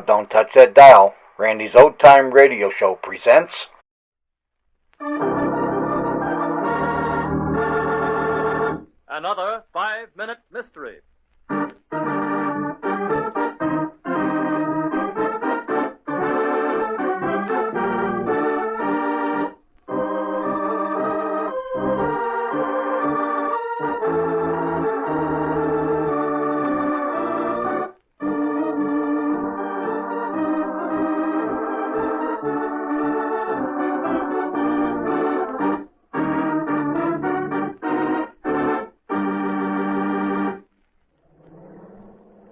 Don't touch that dial. Randy's Old Time Radio Show presents... Another 5-minute mystery.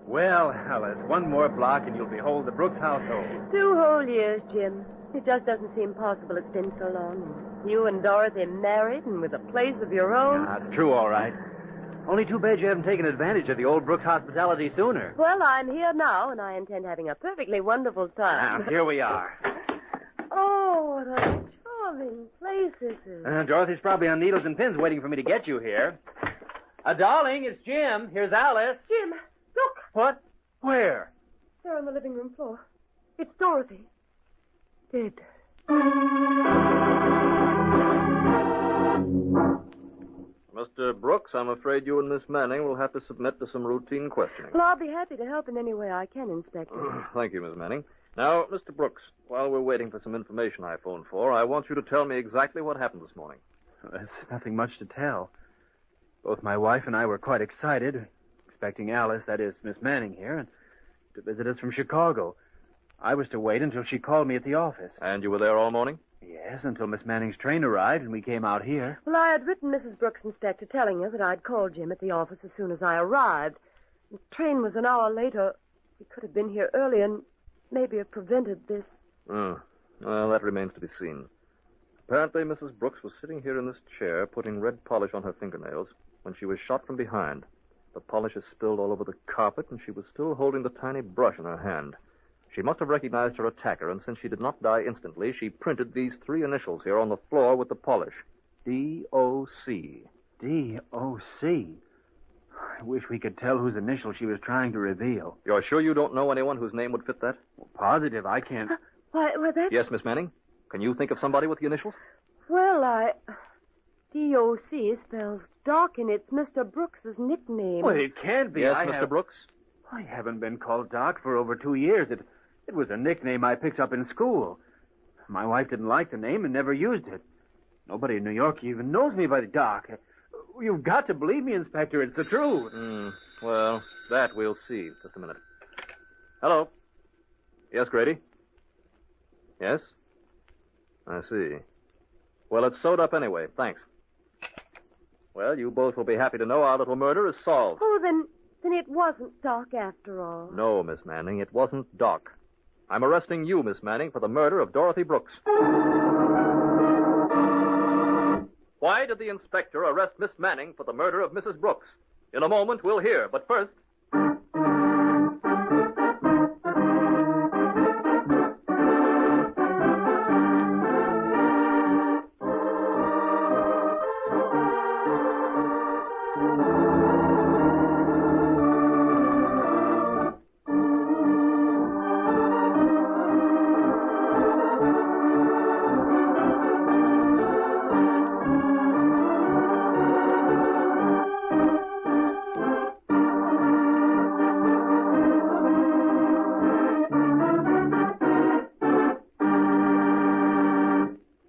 Well, Alice, one more block and you'll behold the Brooks household. 2 whole years, Jim. It just doesn't seem possible it's been so long. You and Dorothy married and with a place of your own. That's true, all right. Only too bad you haven't taken advantage of the old Brooks hospitality sooner. Well, I'm here now, and I intend having a perfectly wonderful time. Now, here we are. Oh, what a charming place this is. Dorothy's probably on needles and pins waiting for me to get you here. Darling, it's Jim. Here's Alice. Jim, look. What? Where? There on the living room floor. It's Dorothy. Dead. Mr. Brooks, I'm afraid you and Miss Manning will have to submit to some routine questioning. Well, I'll be happy to help in any way I can, Inspector. Thank you, Miss Manning. Now, Mr. Brooks, while we're waiting for some information I phoned for, I want you to tell me exactly what happened this morning. There's nothing much to tell. Both my wife and I were quite excited, expecting Alice, that is, Miss Manning here, and to visit us from Chicago. I was to wait until she called me at the office. And you were there all morning? Yes, until Miss Manning's train arrived and we came out here. Well, I had written Mrs. Brooks, Inspector, telling her that I'd call Jim at the office as soon as I arrived. The train was an hour later. We could have been here early and maybe have prevented this. Oh, well, that remains to be seen. Apparently, Mrs. Brooks was sitting here in this chair, putting red polish on her fingernails, when she was shot from behind. The polish is spilled all over the carpet, and she was still holding the tiny brush in her hand. She must have recognized her attacker, and since she did not die instantly, she printed these 3 initials here on the floor with the polish. D.O.C. D.O.C. I wish we could tell whose initial she was trying to reveal. You're sure you don't know anyone whose name would fit that? Well, positive, I can't... Why, that's... Yes, Miss Manning? Can you think of somebody with the initials? Well, D.O.C. spells Doc, and it's Mr. Brooks's nickname. Well, it can't be. Yes, Mr. Brooks? I haven't been called Doc for over 2 years. It was a nickname I picked up in school. My wife didn't like the name and never used it. Nobody in New York even knows me by the Doc. You've got to believe me, Inspector. It's the truth. Well, that we'll see. Just a minute. Hello. Yes, Grady? Yes? I see. Well, it's sewed up anyway. Thanks. Well, you both will be happy to know our little murder is solved. Oh, then it wasn't Doc after all. No, Miss Manning, it wasn't Doc. I'm arresting you, Miss Manning, for the murder of Dorothy Brooks. Why did the inspector arrest Miss Manning for the murder of Mrs. Brooks? In a moment, we'll hear, but first...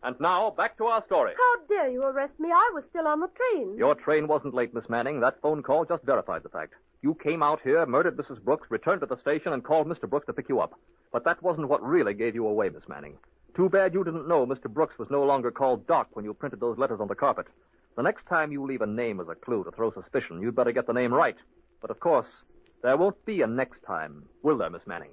And now, back to our story. How dare you arrest me? I was still on the train. Your train wasn't late, Miss Manning. That phone call just verified the fact. You came out here, murdered Mrs. Brooks, returned to the station, and called Mr. Brooks to pick you up. But that wasn't what really gave you away, Miss Manning. Too bad you didn't know Mr. Brooks was no longer called Doc when you printed those letters on the carpet. The next time you leave a name as a clue to throw suspicion, you'd better get the name right. But, of course, there won't be a next time, will there, Miss Manning?